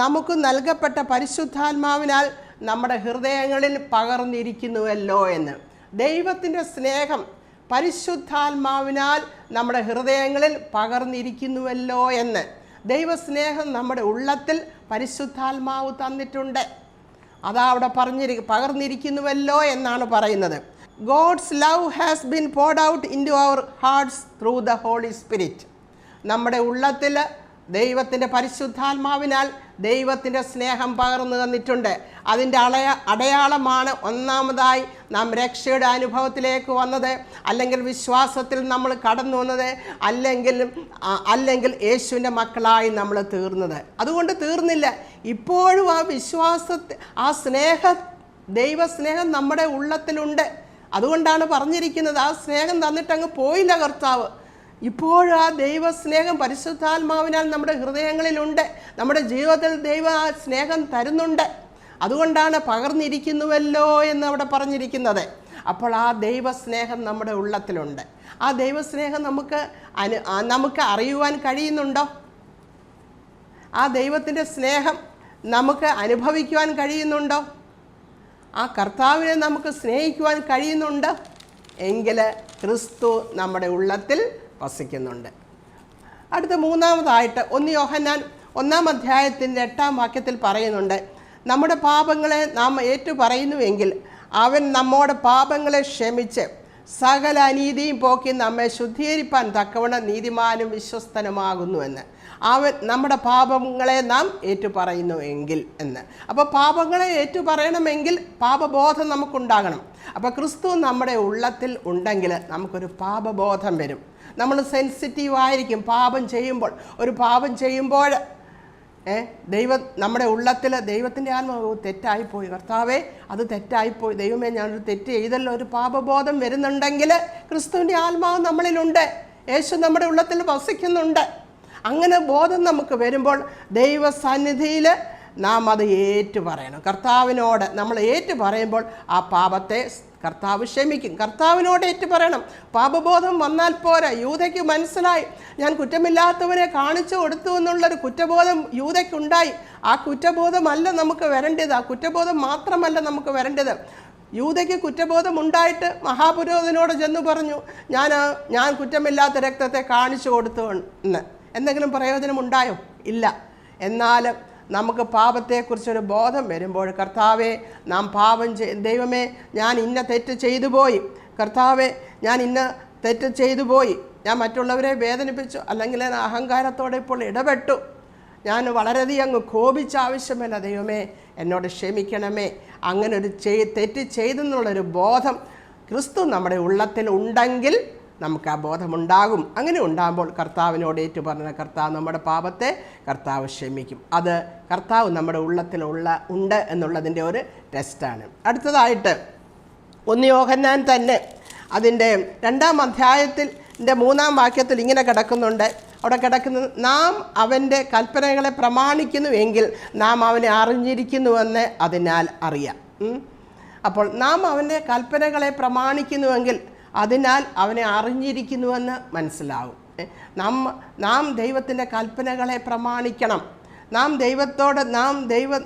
നമുക്ക് നൽകപ്പെട്ട പരിശുദ്ധാത്മാവിനാൽ നമ്മുടെ ഹൃദയങ്ങളിൽ പകർന്നിരിക്കുന്നുവല്ലോ എന്ന്. ദൈവത്തിൻ്റെ സ്നേഹം പരിശുദ്ധാത്മാവിനാൽ നമ്മുടെ ഹൃദയങ്ങളിൽ പകർന്നിരിക്കുന്നുവല്ലോ എന്ന്. ദൈവസ്നേഹം നമ്മുടെ ഉള്ളത്തിൽ പരിശുദ്ധാത്മാവ് തന്നിട്ടുണ്ട്. അതാ അവിടെ പകർന്നിരിക്കുന്നുവല്ലോ എന്നാണ് പറയുന്നത്. God's love has been poured out into our hearts through the Holy Spirit. നമ്മുടെ ഉള്ളത്തിൽ ദൈവത്തിൻ്റെ പരിശുദ്ധാത്മാവിനാൽ ദൈവത്തിൻ്റെ സ്നേഹം പകർന്നു തന്നിട്ടുണ്ട്. അതിൻ്റെ അടയാളമാണ് ഒന്നാമതായി നാം രക്ഷയുടെ അനുഭവത്തിലേക്ക് വന്നത്, അല്ലെങ്കിൽ വിശ്വാസത്തിൽ നമ്മൾ കടന്നു വന്നത്, അല്ലെങ്കിൽ യേശുവിൻ്റെ മക്കളായി നമ്മൾ തീർന്നത്. അതുകൊണ്ട് തീർന്നില്ല, ഇപ്പോഴും ആ ദൈവസ്നേഹം നമ്മുടെ ഉള്ളത്തിലുണ്ട്. അതുകൊണ്ടാണ് പറഞ്ഞിരിക്കുന്നത്, ആ സ്നേഹം തന്നിട്ടങ്ങ് പോയില്ല കർത്താവ്. ഇപ്പോഴും ആ ദൈവസ്നേഹം പരിശുദ്ധാത്മാവിനാൽ നമ്മുടെ ഹൃദയങ്ങളിലുണ്ട്. നമ്മുടെ ജീവിതത്തിൽ ദൈവം ആ സ്നേഹം തരുന്നുണ്ട്. അതുകൊണ്ടാണ് പകർന്നിരിക്കുന്നുവല്ലോ എന്ന് അവിടെ പറഞ്ഞിരിക്കുന്നത്. അപ്പോൾ ആ ദൈവസ്നേഹം നമ്മുടെ ഉള്ളത്തിലുണ്ട്. ആ ദൈവസ്നേഹം നമുക്ക് അറിയുവാൻ കഴിയുന്നുണ്ടോ? ആ ദൈവത്തിൻ്റെ സ്നേഹം നമുക്ക് അനുഭവിക്കുവാൻ കഴിയുന്നുണ്ടോ? ആ കർത്താവിനെ നമുക്ക് സ്നേഹിക്കുവാൻ കഴിയുന്നുണ്ട് എങ്കിൽ ക്രിസ്തു നമ്മുടെ ഉള്ളത്തിൽ വസിക്കുന്നുണ്ട്. അടുത്ത മൂന്നാമതായിട്ട് 1 യോഹന്നാൻ 1-ാം അധ്യായത്തിൻ്റെ 8-ാം വാക്യത്തിൽ പറയുന്നുണ്ട്, നമ്മുടെ പാപങ്ങളെ നാം ഏറ്റുപറയുന്നുവെങ്കിൽ അവൻ നമ്മോട് പാപങ്ങളെ ക്ഷമിച്ച് സകല അനീതിയും പോക്കി നമ്മെ ശുദ്ധീകരിപ്പാൻ തക്കവണ്ണം നീതിമാനും വിശ്വസ്തനുമാകുന്നുവെന്ന്. നമ്മുടെ പാപങ്ങളെ നാം ഏറ്റുപറയുന്നുവെങ്കിൽ എന്ന്. അപ്പോൾ പാപങ്ങളെ ഏറ്റുപറയണമെങ്കിൽ പാപബോധം നമുക്കുണ്ടാകണം. അപ്പോൾ ക്രിസ്തു നമ്മുടെ ഉള്ളത്തിൽ ഉണ്ടെങ്കിൽ നമുക്കൊരു പാപബോധം വരും. നമ്മൾ സെൻസിറ്റീവായിരിക്കും. ഒരു പാപം ചെയ്യുമ്പോൾ നമ്മുടെ ഉള്ളത്തിൽ ദൈവത്തിൻ്റെ ആത്മാവ് തെറ്റായിപ്പോയി, കർത്താവേ അത് തെറ്റായിപ്പോയി, ദൈവമേ ഞാനൊരു തെറ്റ് ചെയ്തല്ലോ, ഒരു പാപബോധം വരുന്നുണ്ടെങ്കിൽ ക്രിസ്തുവിൻ്റെ ആത്മാവ് നമ്മളിലുണ്ട്, യേശു നമ്മുടെ ഉള്ളത്തിൽ വസിക്കുന്നുണ്ട്. അങ്ങനെ ബോധം നമുക്ക് വരുമ്പോൾ ദൈവസന്നിധിയിൽ നാം അത് ഏറ്റുപറയണം. കർത്താവിനോട് നമ്മൾ ഏറ്റുപറയുമ്പോൾ ആ പാപത്തെ കർത്താവ് ക്ഷമിക്കും. കർത്താവിനോട് ഏറ്റുപറയണം. പാപബോധം വന്നാൽ പോരാ. യൂദയ്ക്ക് മനസ്സിലായി, ഞാൻ കുറ്റമില്ലാത്തവരെ കാണിച്ചു കൊടുത്തു എന്നുള്ളൊരു കുറ്റബോധം യൂദയ്ക്കുണ്ടായി. ആ കുറ്റബോധമല്ല നമുക്ക് വരേണ്ടത്. ആ കുറ്റബോധം മാത്രമല്ല നമുക്ക് വരേണ്ടത്. യൂദയ്ക്ക് കുറ്റബോധം ഉണ്ടായിട്ട് മഹാപുരോഹിതനോട് ചെന്ന് പറഞ്ഞു, ഞാൻ കുറ്റമില്ലാത്ത രക്തത്തെ കാണിച്ചു കൊടുത്തു എന്ന്. എന്തെങ്കിലും പ്രയോജനമുണ്ടായോ? ഇല്ല. എന്നാലും നമുക്ക് പാപത്തെക്കുറിച്ചൊരു ബോധം വരുമ്പോൾ, കർത്താവേ നാം ദൈവമേ ഞാൻ ഇന്ന തെറ്റ് ചെയ്തു പോയി, കർത്താവേ ഞാൻ ഇന്ന തെറ്റ് ചെയ്തു പോയി, ഞാൻ മറ്റുള്ളവരെ വേദനിപ്പിച്ചു, അല്ലെങ്കിൽ ഞാൻ അഹങ്കാരത്തോടെ ഇപ്പോൾ ഇടപെട്ടു, ഞാൻ വളരെയധികം കോപിച്ച ആവശ്യമില്ല, ദൈവമേ എന്നോട് ക്ഷമിക്കണമേ, അങ്ങനെ ഒരു തെറ്റ് ചെയ്തെന്നുള്ളൊരു ബോധം ക്രിസ്തു നമ്മുടെ ഉള്ളത്തിൽ ഉണ്ടെങ്കിൽ നമുക്ക് ആ ബോധമുണ്ടാകും. അങ്ങനെ ഉണ്ടാകുമ്പോൾ കർത്താവിനോട് ഏറ്റുപറഞ്ഞ കർത്താവ് നമ്മുടെ പാപത്തെ കർത്താവ് ക്ഷമിക്കും. അത് കർത്താവ് നമ്മുടെ ഉള്ളത്തിലുള്ള ഉണ്ട് എന്നുള്ളതിൻ്റെ ഒരു ടെസ്റ്റാണ്. അടുത്തതായിട്ട് 1 യോഹന്നാൻ തന്നെ അതിൻ്റെ 2-ാം അധ്യായത്തിൽ 3-ാം വാക്യത്തിൽ ഇങ്ങനെ കിടക്കുന്നുണ്ട്. അവിടെ കിടക്കുന്നത്, നാം അവൻ്റെ കൽപ്പനകളെ പ്രമാണിക്കുന്നുവെങ്കിൽ നാം അവനെ അറിഞ്ഞിരിക്കുന്നുവെന്ന് അതിനാൽ അറിയാം. അപ്പോൾ നാം അവൻ്റെ കൽപ്പനകളെ പ്രമാണിക്കുന്നുവെങ്കിൽ അതിനാൽ അവനെ അറിഞ്ഞിരിക്കുന്നുവെന്ന് മനസ്സിലാവും. നാം ദൈവത്തിൻ്റെ കൽപ്പനകളെ പ്രമാണിക്കണം.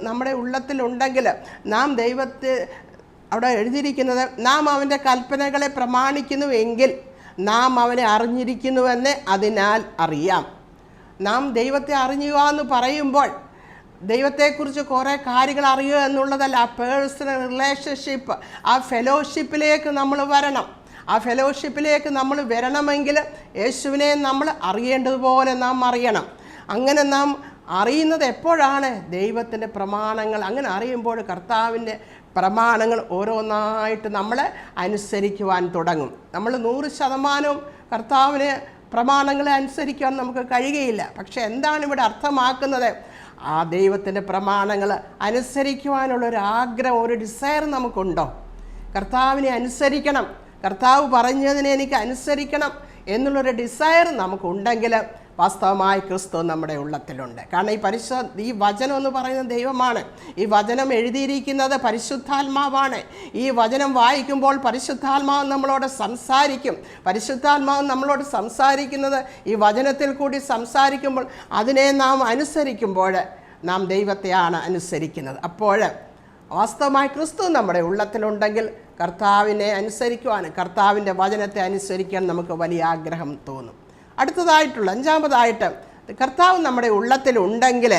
നമ്മുടെ ഉള്ളത്തിലുണ്ടെങ്കിൽ നാം ദൈവത്തെ, അവിടെ എഴുതിയിരിക്കുന്നത്, നാം അവൻ്റെ കൽപ്പനകളെ പ്രമാണിക്കുന്നുവെങ്കിൽ നാം അവനെ അറിഞ്ഞിരിക്കുന്നുവെന്ന് അതിനാൽ അറിയാം. നാം ദൈവത്തെ അറിയുക എന്ന് പറയുമ്പോൾ ദൈവത്തെക്കുറിച്ച് കുറേ കാര്യങ്ങൾ അറിയുക എന്നുള്ളതല്ല. ആ പേഴ്സണൽ റിലേഷൻഷിപ്പ്, ആ ഫെലോഷിപ്പിലേക്ക് നമ്മൾ വരണം. ആ ഫെലോഷിപ്പിലേക്ക് നമ്മൾ വരണമെങ്കിൽ യേശുവിനെ നമ്മൾ അറിയേണ്ടതുപോലെ നാം അറിയണം. അങ്ങനെ നാം അറിയുന്നത് എപ്പോഴാണ്? ദൈവത്തിൻ്റെ പ്രമാണങ്ങൾ. അങ്ങനെ അറിയുമ്പോൾ കർത്താവിൻ്റെ പ്രമാണങ്ങൾ ഓരോന്നായിട്ട് നമ്മളെ അനുസരിക്കുവാൻ തുടങ്ങും. നമ്മൾ 100% കർത്താവിനെ പ്രമാണങ്ങളെ അനുസരിക്കാൻ നമുക്ക് കഴിയുകയില്ല. പക്ഷെ എന്താണ് ഇവിടെ അർത്ഥമാക്കുന്നത്? ആ ദൈവത്തിൻ്റെ പ്രമാണങ്ങൾ അനുസരിക്കുവാനുള്ളൊരു ആഗ്രഹം, ഒരു ഡിസയർ നമുക്കുണ്ടോ? കർത്താവിനെ അനുസരിക്കണം, കർത്താവ് പറഞ്ഞതിനെ എനിക്ക് അനുസരിക്കണം എന്നുള്ളൊരു ഡിസയർ നമുക്കുണ്ടെങ്കിൽ വാസ്തവമായി ക്രിസ്തു നമ്മുടെ ഉള്ളത്തിലുണ്ട്. കാരണം ഈ വചനം എന്ന് പറയുന്ന ദൈവമാണ്. ഈ വചനം എഴുതിയിരിക്കുന്നത് പരിശുദ്ധാത്മാവാണ്. ഈ വചനം വായിക്കുമ്പോൾ പരിശുദ്ധാത്മാവ് നമ്മളോട് സംസാരിക്കും. പരിശുദ്ധാത്മാവ് നമ്മളോട് സംസാരിക്കുന്നത് ഈ വചനത്തിൽ കൂടി സംസാരിക്കുമ്പോൾ അതിനെ നാം അനുസരിക്കുമ്പോൾ നാം ദൈവത്തെയാണ് അനുസരിക്കുന്നത്. അപ്പോൾ വാസ്തവമായി ക്രിസ്തു നമ്മുടെ ഉള്ളത്തിലുണ്ടെങ്കിൽ കർത്താവിനെ അനുസരിക്കുവാൻ, കർത്താവിൻ്റെ വചനത്തെ അനുസരിക്കാൻ നമുക്ക് വലിയ ആഗ്രഹം തോന്നും. അടുത്തതായിട്ടുള്ള 5-ാമതായിട്ട്, കർത്താവ് നമ്മുടെ ഉള്ളത്തിലുണ്ടെങ്കിൽ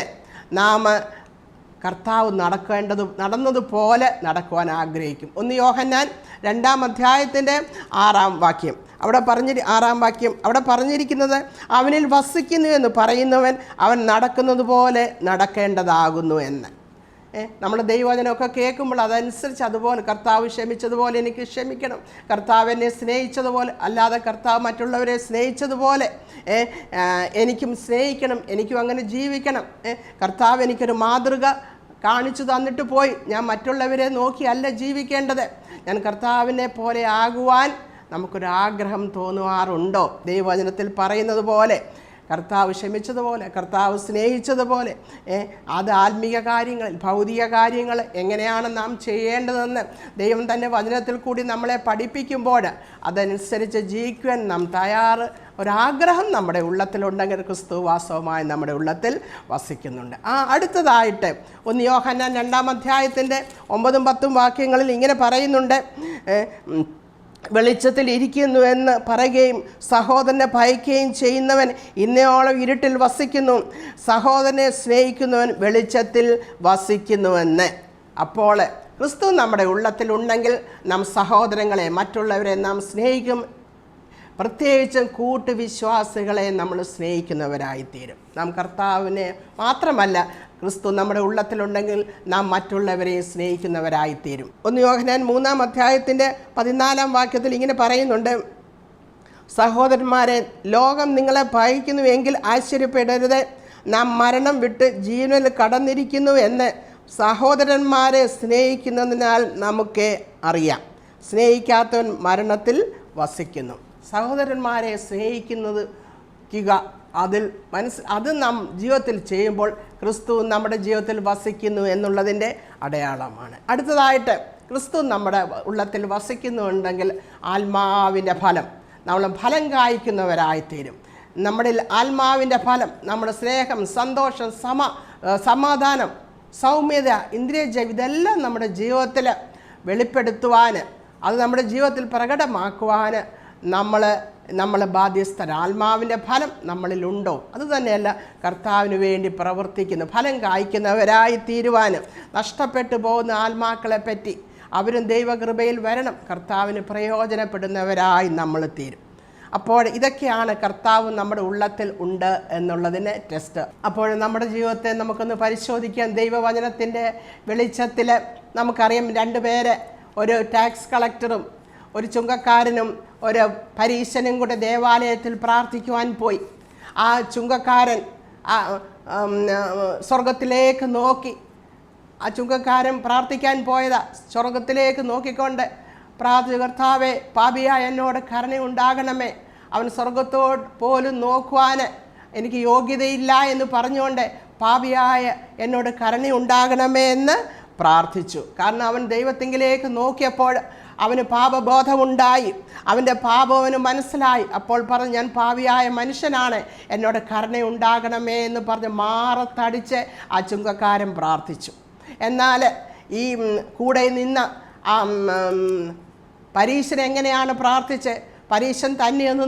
നാം കർത്താവ് നടന്നതുപോലെ നടക്കുവാൻ ആഗ്രഹിക്കും. 1 യോഹന്നാൻ 2-ാം അധ്യായത്തിൻ്റെ 6-ാം വാക്യം അവിടെ പറഞ്ഞിരിക്കുന്നത്, അവനിൽ വസിക്കുന്നു എന്ന് പറയുന്നവൻ അവൻ നടക്കുന്നത് പോലെ നടക്കേണ്ടതാകുന്നു എന്ന്. നമ്മൾ ദൈവവചനമൊക്കെ കേൾക്കുമ്പോൾ അതനുസരിച്ച് അതുപോലെ കർത്താവ് ക്ഷമിച്ചതുപോലെ എനിക്ക് ക്ഷമിക്കണം, കർത്താവ് എന്നെ സ്നേഹിച്ചതുപോലെ, അല്ലാതെ കർത്താവ് മറ്റുള്ളവരെ സ്നേഹിച്ചതുപോലെ എനിക്കും സ്നേഹിക്കണം, എനിക്കും അങ്ങനെ ജീവിക്കണം. കർത്താവ് എനിക്കൊരു മാതൃക കാണിച്ചു തന്നിട്ട് പോയി. ഞാൻ മറ്റുള്ളവരെ നോക്കിയല്ല ജീവിക്കേണ്ടത്. ഞാൻ കർത്താവിനെ പോലെ ആകുവാൻ നമുക്കൊരാഗ്രഹം തോന്നുവാറുണ്ടോ? ദൈവവചനത്തിൽ പറയുന്നത് പോലെ കർത്താവ് ക്ഷമിച്ചതുപോലെ, കർത്താവ് സ്നേഹിച്ചതുപോലെ അത് ആത്മീയ കാര്യങ്ങളിൽ, ഭൗതിക കാര്യങ്ങൾ എങ്ങനെയാണ് നാം ചെയ്യേണ്ടതെന്ന് ദൈവം തന്നെ വചനത്തിൽ കൂടി നമ്മളെ പഠിപ്പിക്കുമ്പോൾ അതനുസരിച്ച് ജീവിക്കുവാൻ നാം ഒരാഗ്രഹം നമ്മുടെ ഉള്ളത്തിലുണ്ടെങ്കിൽ ക്രിസ്തു വാസ്തവമായി നമ്മുടെ ഉള്ളത്തിൽ വസിക്കുന്നുണ്ട്. അടുത്തതായിട്ട് 1 യോഹന്നാൻ 2-ാം അധ്യായത്തിൻ്റെ 9-10 വാക്യങ്ങളിൽ ഇങ്ങനെ പറയുന്നുണ്ട്, വെളിച്ചത്തിൽ ഇരിക്കുന്നുവെന്ന് പറയുകയും സഹോദരനെ ഭയക്കുകയും ചെയ്യുന്നവൻ ഇന്നയോളം ഇരുട്ടിൽ വസിക്കുന്നു, സഹോദരനെ സ്നേഹിക്കുന്നവൻ വെളിച്ചത്തിൽ വസിക്കുന്നുവെന്ന്. അപ്പോൾ ക്രിസ്തു നമ്മുടെ ഉള്ളത്തിലുണ്ടെങ്കിൽ നാം സഹോദരങ്ങളെ, മറ്റുള്ളവരെ നാം സ്നേഹിക്കും. പ്രത്യേകിച്ചും കൂട്ടുവിശ്വാസികളെ നമ്മൾ സ്നേഹിക്കുന്നവരായിത്തീരും. നാം കർത്താവിനെ മാത്രമല്ല, ക്രിസ്തു നമ്മുടെ ഉള്ളത്തിലുണ്ടെങ്കിൽ നാം മറ്റുള്ളവരെ സ്നേഹിക്കുന്നവരായിത്തീരും. 1 യോഹന്നാൻ 3-ാം അധ്യായത്തിൻ്റെ 14-ാം വാക്യത്തിൽ ഇങ്ങനെ പറയുന്നുണ്ട്, സഹോദരന്മാരെ, ലോകം നിങ്ങളെ ഭയക്കുന്നുവെങ്കിൽ ആശ്ചര്യപ്പെടരുത്, നാം മരണം വിട്ട് ജീവനിൽ കടന്നിരിക്കുന്നു എന്ന് സഹോദരന്മാരെ സ്നേഹിക്കുന്നതിനാൽ നമുക്ക് അറിയാം. സ്നേഹിക്കാത്തവൻ മരണത്തിൽ വസിക്കുന്നു. സഹോദരന്മാരെ സ്നേഹിക്കുന്നത് അത് നാം ജീവിതത്തിൽ ചെയ്യുമ്പോൾ ക്രിസ്തു നമ്മുടെ ജീവിതത്തിൽ വസിക്കുന്നു എന്നുള്ളതിൻ്റെ അടയാളമാണ്. അടുത്തതായിട്ട്, ക്രിസ്തു നമ്മുടെ ഉള്ളത്തിൽ വസിക്കുന്നുണ്ടെങ്കിൽ ആത്മാവിൻ്റെ ഫലം, നമ്മൾ ഫലം കായ്ക്കുന്നവരായിത്തീരും. നമ്മുടെ ആത്മാവിൻ്റെ ഫലം, നമ്മുടെ സ്നേഹം, സന്തോഷം, സമാധാനം, സൗമ്യത, ഇന്ദ്രിയജയം, ഇതെല്ലാം നമ്മുടെ ജീവിതത്തിൽ വെളിപ്പെടുത്തുവാൻ, അത് നമ്മുടെ ജീവിതത്തിൽ പ്രകടമാക്കുവാൻ നമ്മൾ ബാധ്യസ്ഥരാണ്. ആത്മാവിൻ്റെ ഫലം നമ്മളിലുണ്ടോ? അതുതന്നെയല്ല, കർത്താവിന് വേണ്ടി പ്രവർത്തിക്കുന്നു, ഫലം കായ്ക്കുന്നവരായി തീരുവാനും, നഷ്ടപ്പെട്ടു പോകുന്ന ആത്മാക്കളെ പറ്റി അവരും ദൈവകൃപയിൽ വരണം, കർത്താവിന് പ്രയോജനപ്പെടുന്നവരായി നമ്മൾ തീരും. അപ്പോൾ ഇതൊക്കെയാണ് കർത്താവ് നമ്മുടെ ഉള്ളത്തിൽ ഉണ്ട് എന്നുള്ളതിന് ടെസ്റ്റ്. അപ്പോൾ നമ്മുടെ ജീവിതത്തെ നമുക്കൊന്ന് പരിശോധിക്കാം. ദൈവവചനത്തിൻ്റെ വെളിച്ചത്തിൽ നമുക്കറിയാം, 2 പേര്, ഒരു ടാക്സ് കളക്ടറും ഒരു ചുങ്കക്കാരനും ഒരു പരീശനും കൂടെ ദേവാലയത്തിൽ പ്രാർത്ഥിക്കുവാൻ പോയി. ആ ചുങ്കക്കാരൻ സ്വർഗത്തിലേക്ക് നോക്കി. ആ ചുങ്കക്കാരൻ പ്രാർത്ഥിക്കാൻ പോയതാ, സ്വർഗത്തിലേക്ക് നോക്കിക്കൊണ്ട് പ്രാർത്ഥിച്ചു, കർത്താവേ, പാപിയായ എന്നോട് കരുണയുണ്ടാകണമേ. അവൻ സ്വർഗത്തോട് പോലും നോക്കുവാൻ എനിക്ക് യോഗ്യതയില്ല എന്ന് പറഞ്ഞുകൊണ്ട് പാപിയായ എന്നോട് കരുണയുണ്ടാകണമേ എന്ന് പ്രാർത്ഥിച്ചു. കാരണം അവൻ ദൈവത്തിങ്കിലേക്ക് നോക്കിയപ്പോൾ അവന് പാപബോധമുണ്ടായി, അവൻ്റെ പാപം അവന് മനസ്സിലായി. അപ്പോൾ പറഞ്ഞു, ഞാൻ പാപിയായ മനുഷ്യനാണ്, എന്നോട് കരുണയുണ്ടാകണമേ എന്ന് പറഞ്ഞ് മാറത്തടിച്ച് ആ ചുങ്കക്കാരൻ പ്രാർത്ഥിച്ചു. എന്നാൽ ഈ കൂടെ നിന്ന പരീശൻ എങ്ങനെയാണ് പ്രാർത്ഥിച്ച്? പരീശൻ തന്നെ ഒന്ന്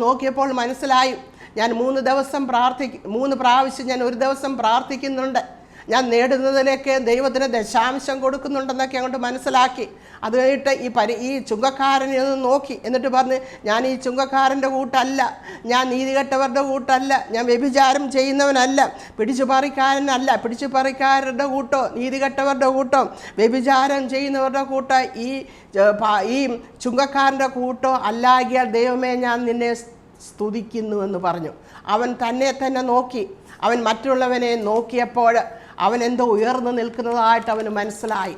നോക്കിയപ്പോൾ മനസ്സിലായി, ഞാൻ 3 പ്രാവശ്യം ഞാൻ ഒരു ദിവസം പ്രാർത്ഥിക്കുന്നുണ്ട്, ഞാൻ നേടുന്നതിലേക്ക് ദൈവത്തിന് ദശാംശം കൊടുക്കുന്നുണ്ടെന്നൊക്കെ അങ്ങോട്ട് മനസ്സിലാക്കി. അത് കഴിഞ്ഞിട്ട് ഈ ചുങ്കക്കാരനെ ഒന്ന് നോക്കി, എന്നിട്ട് പറഞ്ഞ്, ഞാൻ ഈ ചുങ്കക്കാരൻ്റെ കൂട്ടല്ല, ഞാൻ നീതികെട്ടവരുടെ കൂട്ടല്ല, ഞാൻ വ്യഭിചാരം ചെയ്യുന്നവനല്ല, പിടിച്ചുപറിക്കാരുടെ കൂട്ടോ, നീതികെട്ടവരുടെ കൂട്ടോ, വ്യഭിചാരം ചെയ്യുന്നവരുടെ കൂട്ടോ, ഈ ചുങ്കക്കാരൻ്റെ കൂട്ടോ അല്ലാകിയാൽ ദൈവമേ ഞാൻ നിന്നെ സ്തുതിക്കുന്നു എന്ന് പറഞ്ഞു. അവൻ തന്നെ നോക്കി. അവൻ മറ്റുള്ളവനെ നോക്കിയപ്പോൾ അവൻ എന്തോ ഉയർന്നു നിൽക്കുന്നതായിട്ട് അവന് മനസ്സിലായി.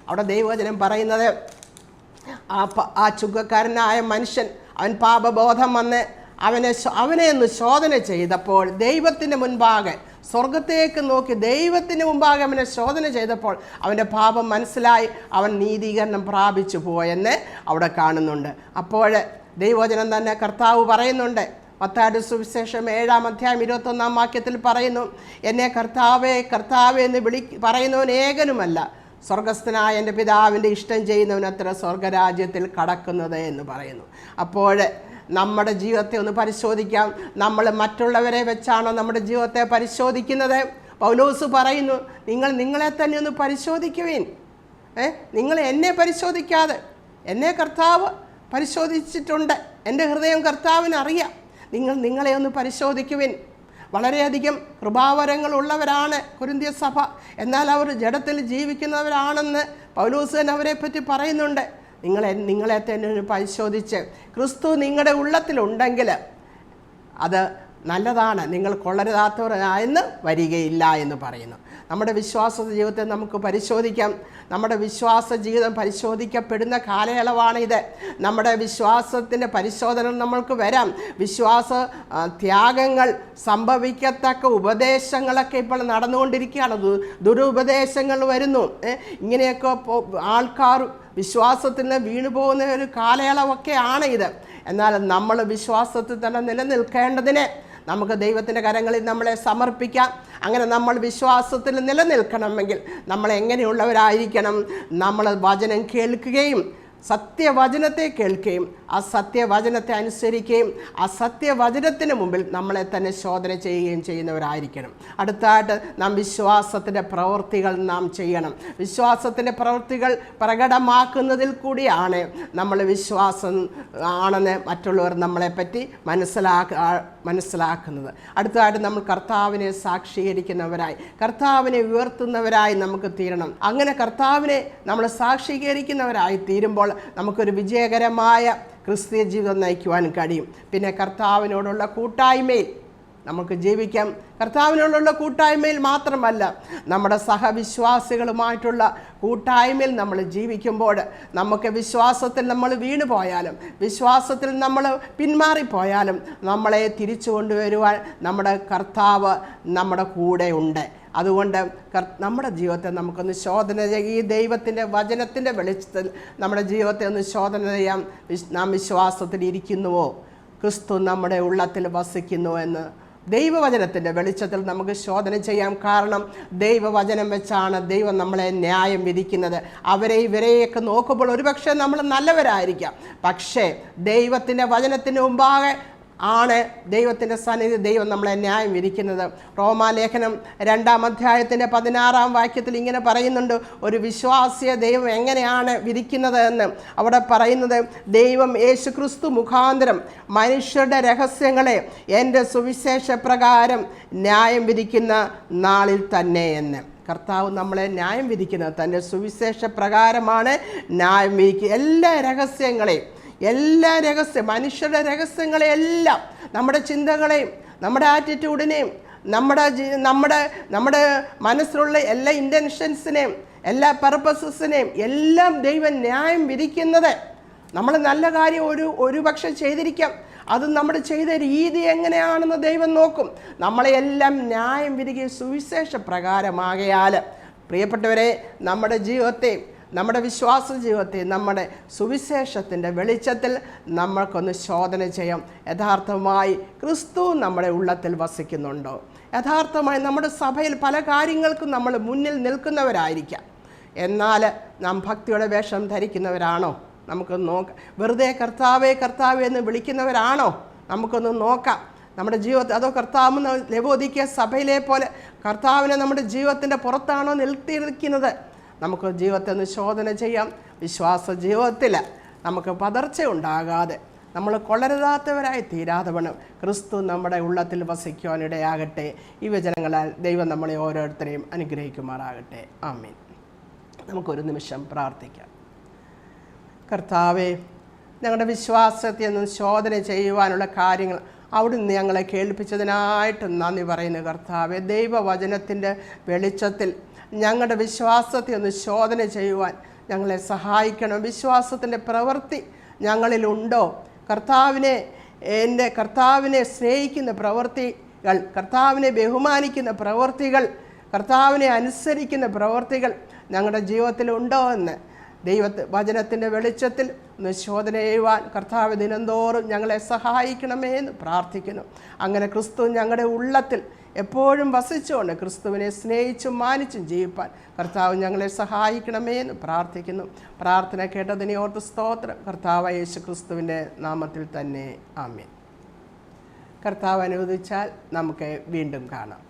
അവിടെ ദൈവവചനം പറയുന്നത്, ആ ചുങ്കക്കാരനായ മനുഷ്യൻ, അവൻ പാപബോധം വന്ന് അവനെ ഒന്ന് ശോധന ചെയ്തപ്പോൾ, ദൈവത്തിൻ്റെ മുൻപാകെ സ്വർഗത്തേക്ക് നോക്കി ദൈവത്തിന് മുമ്പാകെ അവനെ ശോധന ചെയ്തപ്പോൾ അവൻ്റെ പാപം മനസ്സിലായി, അവൻ നീതീകരണം പ്രാപിച്ചു പോയെന്ന് അവിടെ കാണുന്നുണ്ട്. അപ്പോൾ ദൈവവചനം തന്നെ കർത്താവ് പറയുന്നുണ്ട്. മത്തായിയുടെ സുവിശേഷം 7-ാം അധ്യായം 21-ാം വാക്യത്തിൽ പറയുന്നു, എന്നെ കർത്താവേ കർത്താവേ എന്ന് പറയുന്നവൻ ഏകനുമല്ല, സ്വർഗസ്ഥനായ എൻ്റെ പിതാവിൻ്റെ ഇഷ്ടം ചെയ്യുന്നവനത്ര സ്വർഗരാജ്യത്തിൽ കടക്കുന്നത് എന്ന് പറയുന്നു. അപ്പോൾ നമ്മുടെ ജീവിതത്തെ ഒന്ന് പരിശോധിക്കാം. നമ്മൾ മറ്റുള്ളവരെ വെച്ചാണോ നമ്മുടെ ജീവിതത്തെ പരിശോധിക്കുന്നത്? പൗലോസ് പറയുന്നു, നിങ്ങൾ നിങ്ങളെ തന്നെ ഒന്ന് പരിശോധിക്കുവിൻ. നിങ്ങൾ എന്നെ പരിശോധിക്കാതെ, എന്നെ കർത്താവ് പരിശോധിച്ചിട്ടുണ്ട്, എൻ്റെ ഹൃദയം കർത്താവിന് അറിയാം. നിങ്ങൾ നിങ്ങളെ ഒന്ന് പരിശോധിക്കുവിൻ. വളരെയധികം കൃപാവരങ്ങളുള്ളവരാണ് കൊരിന്ത്യ സഭ, എന്നാൽ അവർ ജഡത്തിൽ ജീവിക്കുന്നവരാണെന്ന് പൗലോസ് തന്നെ അവരെ പറ്റി പറയുന്നുണ്ട്. നിങ്ങളെ തന്നെ പരിശോധിച്ച് ക്രിസ്തു നിങ്ങളുടെ ഉള്ളത്തിലുണ്ടെങ്കിൽ അത് നല്ലതാണ്, നിങ്ങൾ കൊള്ളരുതാത്തവരായെന്ന് വരികയില്ല എന്ന് പറയുന്നു. നമ്മുടെ വിശ്വാസ ജീവിതത്തെ നമുക്ക് പരിശോധിക്കാം. നമ്മുടെ വിശ്വാസ ജീവിതം പരിശോധിക്കപ്പെടുന്ന കാലയളവാണിത്. നമ്മുടെ വിശ്വാസത്തിൻ്റെ പരിശോധന നമ്മൾക്ക് വരാം. വിശ്വാസ ത്യാഗങ്ങൾ സംഭവിക്കത്തക്ക ഉപദേശങ്ങളൊക്കെ ഇപ്പോൾ നടന്നുകൊണ്ടിരിക്കുകയാണ്. ദുരുപദേശങ്ങൾ വരുന്നു. ഇങ്ങനെയൊക്കെ ആൾക്കാർ വിശ്വാസത്തിൽ നിന്ന് വീണു പോകുന്ന ഒരു കാലയളവൊക്കെയാണ് ഇത്. എന്നാൽ നമ്മൾ വിശ്വാസത്തിൽ തന്നെ നിലനിൽക്കേണ്ടതിന് നമുക്ക് ദൈവത്തിൻ്റെ കരങ്ങളിൽ നമ്മളെ സമർപ്പിക്കാം. അങ്ങനെ നമ്മൾ വിശ്വാസത്തിൽ നിലനിൽക്കണമെങ്കിൽ നമ്മൾ എങ്ങനെയുള്ളവരായിരിക്കണം? നമ്മൾ വചനം കേൾക്കുകയും സത്യവചനത്തെ കേൾക്കുകയും ആ സത്യവചനത്തെ അനുസരിക്കുകയും ആ സത്യവചനത്തിന് മുമ്പിൽ നമ്മളെ തന്നെ ശോധന ചെയ്യുകയും ചെയ്യുന്നവരായിരിക്കണം. അടുത്തായിട്ട് നാം വിശ്വാസത്തിൻ്റെ പ്രവൃത്തികൾ നാം ചെയ്യണം. വിശ്വാസത്തിൻ്റെ പ്രവൃത്തികൾ പ്രകടമാക്കുന്നതിൽ കൂടിയാണ് നമ്മൾ വിശ്വാസം ആണെന്ന് മറ്റുള്ളവർ നമ്മളെപ്പറ്റി മനസ്സിലാക്കുന്നത്. അടുത്തതായിട്ട് നമ്മൾ കർത്താവിനെ സാക്ഷീകരിക്കുന്നവരായി, കർത്താവിനെ ഉയർത്തുന്നവരായി നമുക്ക് തീരണം. അങ്ങനെ കർത്താവിനെ നമ്മൾ സാക്ഷീകരിക്കുന്നവരായി തീരുമ്പോൾ നമുക്കൊരു വിജയകരമായ ക്രിസ്തീയ ജീവിതം നയിക്കുവാൻ കഴിയും. പിന്നെ കർത്താവിനോടുള്ള കൂട്ടായ്മയിൽ നമുക്ക് ജീവിക്കാം. കർത്താവിനോടുള്ള കൂട്ടായ്മയിൽ മാത്രമല്ല, നമ്മുടെ സഹവിശ്വാസികളുമായിട്ടുള്ള കൂട്ടായ്മയിൽ നമ്മൾ ജീവിക്കുമ്പോൾ നമുക്ക് വിശ്വാസത്തിൽ നമ്മൾ വീണു പോയാലും വിശ്വാസത്തിൽ നമ്മൾ പിന്മാറിപ്പോയാലും നമ്മളെ തിരിച്ചു കൊണ്ടുവരുവാൻ നമ്മുടെ കർത്താവ് നമ്മുടെ കൂടെ ഉണ്ട്. അതുകൊണ്ട് നമ്മുടെ ജീവിതത്തെ നമുക്കൊന്ന് ശോധന ചെയ്യാം. ഈ ദൈവത്തിൻ്റെ വചനത്തിൻ്റെ വെളിച്ചത്തിൽ നമ്മുടെ ജീവിതത്തെ ഒന്ന് ശോധന ചെയ്യാം. നാം വിശ്വാസത്തിൽ ഇരിക്കുന്നുവോ, ക്രിസ്തു നമ്മുടെ ഉള്ളത്തിൽ വസിക്കുന്നുവോ എന്ന് ദൈവവചനത്തിൻ്റെ വെളിച്ചത്തിൽ നമുക്ക് ശോധന ചെയ്യാം. കാരണം ദൈവവചനം വെച്ചാണ് ദൈവം നമ്മളെ ന്യായം വിധിക്കുന്നത്. ഇവരെയൊക്കെ നോക്കുമ്പോൾ ഒരുപക്ഷെ നമ്മൾ നല്ലവരായിരിക്കാം, പക്ഷേ ദൈവത്തിൻ്റെ വചനത്തിന് മുമ്പാകെ ആണ് ദൈവത്തിൻ്റെ സന്നിധി ദൈവം നമ്മളെ ന്യായം വിധിക്കുന്നത്. റോമാലേഖനം 2-ാം അധ്യായത്തിൻ്റെ 16-ാം വാക്യത്തിൽ ഇങ്ങനെ പറയുന്നുണ്ട്, ഒരു വിശ്വാസിയെ ദൈവം എങ്ങനെയാണ് വിധിക്കുന്നത് എന്ന്. അവിടെ പറയുന്നത്, ദൈവം യേശുക്രിസ്തു മുഖാന്തരം മനുഷ്യരുടെ രഹസ്യങ്ങളെ എൻ്റെ സുവിശേഷ പ്രകാരം ന്യായം വിധിക്കുന്ന നാളിൽ തന്നെ എന്ന്. കർത്താവ് നമ്മളെ ന്യായം വിധിക്കുന്നത് തൻ്റെ സുവിശേഷ പ്രകാരമാണ് ന്യായം വിധിക്കുക. എല്ലാ രഹസ്യം മനുഷ്യരുടെ രഹസ്യങ്ങളെയെല്ലാം, നമ്മുടെ ചിന്തകളെയും നമ്മുടെ ആറ്റിറ്റ്യൂഡിനെയും നമ്മുടെ മനസ്സിലുള്ള എല്ലാ ഇൻറ്റൻഷൻസിനെയും എല്ലാ പർപ്പസസിനെയും എല്ലാം ദൈവം ന്യായം വിധിക്കുന്നത്. നമ്മൾ നല്ല കാര്യം ഒരു പക്ഷെ ചെയ്തിരിക്കാം, അത് നമ്മൾ ചെയ്ത രീതി എങ്ങനെയാണെന്ന് ദൈവം നോക്കും. നമ്മളെല്ലാം ന്യായം വിധിക്കുക സുവിശേഷ പ്രകാരമാകയാൽ പ്രിയപ്പെട്ടവരെ, നമ്മുടെ ജീവിതത്തെ, നമ്മുടെ വിശ്വാസ ജീവിതത്തെ നമ്മുടെ സുവിശേഷത്തിൻ്റെ വെളിച്ചത്തിൽ നമ്മൾക്കൊന്ന് ശോധന ചെയ്യാം. യഥാർത്ഥമായി ക്രിസ്തു നമ്മുടെ ഉള്ളത്തിൽ വസിക്കുന്നുണ്ടോ? യഥാർത്ഥമായി നമ്മുടെ സഭയിൽ പല കാര്യങ്ങൾക്കും നമ്മൾ മുന്നിൽ നിൽക്കുന്നവരായിരിക്കാം, എന്നാൽ നാം ഭക്തിയുടെ വേഷം ധരിക്കുന്നവരാണോ? നമുക്കൊന്ന് നോക്കാം. വെറുതെ കർത്താവേ കർത്താവേ എന്ന് വിളിക്കുന്നവരാണോ? നമുക്കൊന്ന് നോക്കാം നമ്മുടെ ജീവിതത്തിൽ. അതോ കർത്താവ് ലവോദിക്ക സഭയിലെ പോലെ കർത്താവിനെ നമ്മുടെ ജീവിതത്തിൻ്റെ പുറത്താണോ നിർത്തിയിരിക്കുന്നത്? നമുക്ക് ജീവിതത്തെ ഒന്ന് ശോധന ചെയ്യാം. വിശ്വാസ ജീവിതത്തിൽ നമുക്ക് പതർച്ച ഉണ്ടാകാതെ, നമ്മൾ കൊള്ളരുതാത്തവരായി തീരാതെ വേണം ക്രിസ്തു നമ്മുടെ ഉള്ളത്തിൽ വസിക്കുവാനിടയാകട്ടെ. ഈ വചനങ്ങളാൽ ദൈവം നമ്മളെ ഓരോരുത്തരെയും അനുഗ്രഹിക്കുമാറാകട്ടെ. ആമേൻ. നമുക്കൊരു നിമിഷം പ്രാർത്ഥിക്കാം. കർത്താവേ, ഞങ്ങളുടെ വിശ്വാസത്തെ ഒന്ന് ശോധന ചെയ്യുവാനുള്ള കാര്യങ്ങൾ അവിടുന്ന് ഞങ്ങളെ കേൾപ്പിച്ചതിനായിട്ട് നന്ദി പറയുന്നു. കർത്താവേ, ദൈവവചനത്തിൻ്റെ വെളിച്ചത്തിൽ ഞങ്ങളുടെ വിശ്വാസത്തെ ഒന്ന് ശോധന ചെയ്യുവാൻ ഞങ്ങളെ സഹായിക്കണം. വിശ്വാസത്തിൻ്റെ പ്രവൃത്തി ഞങ്ങളിലുണ്ടോ? കർത്താവിനെ സ്നേഹിക്കുന്ന പ്രവൃത്തികൾ, കർത്താവിനെ ബഹുമാനിക്കുന്ന പ്രവൃത്തികൾ, കർത്താവിനെ അനുസരിക്കുന്ന പ്രവൃത്തികൾ ഞങ്ങളുടെ ജീവിതത്തിലുണ്ടോ എന്ന് വചനത്തിൻ്റെ വെളിച്ചത്തിൽ ഒന്ന് ശോധന ചെയ്യുവാൻ കർത്താവ് ദിനംതോറും ഞങ്ങളെ സഹായിക്കണമേ എന്ന് പ്രാർത്ഥിക്കുന്നു. അങ്ങനെ ക്രിസ്തു ഞങ്ങളുടെ ഉള്ളത്തിൽ എപ്പോഴും വസിച്ചുകൊണ്ട് ക്രിസ്തുവിനെ സ്നേഹിച്ചും മാനിച്ചും ജീവിപ്പാൻ കർത്താവ് ഞങ്ങളെ സഹായിക്കണമേ എന്ന് പ്രാർത്ഥിക്കുന്നു. പ്രാർത്ഥന കേട്ടതിനെ ഓർത്ത് സ്തോത്രം. കർത്താവ് യേശു ക്രിസ്തുവിൻ്റെ നാമത്തിൽ തന്നെ ആമേൻ. കർത്താവ് അനുവദിച്ചാൽ നമുക്ക് വീണ്ടും കാണാം.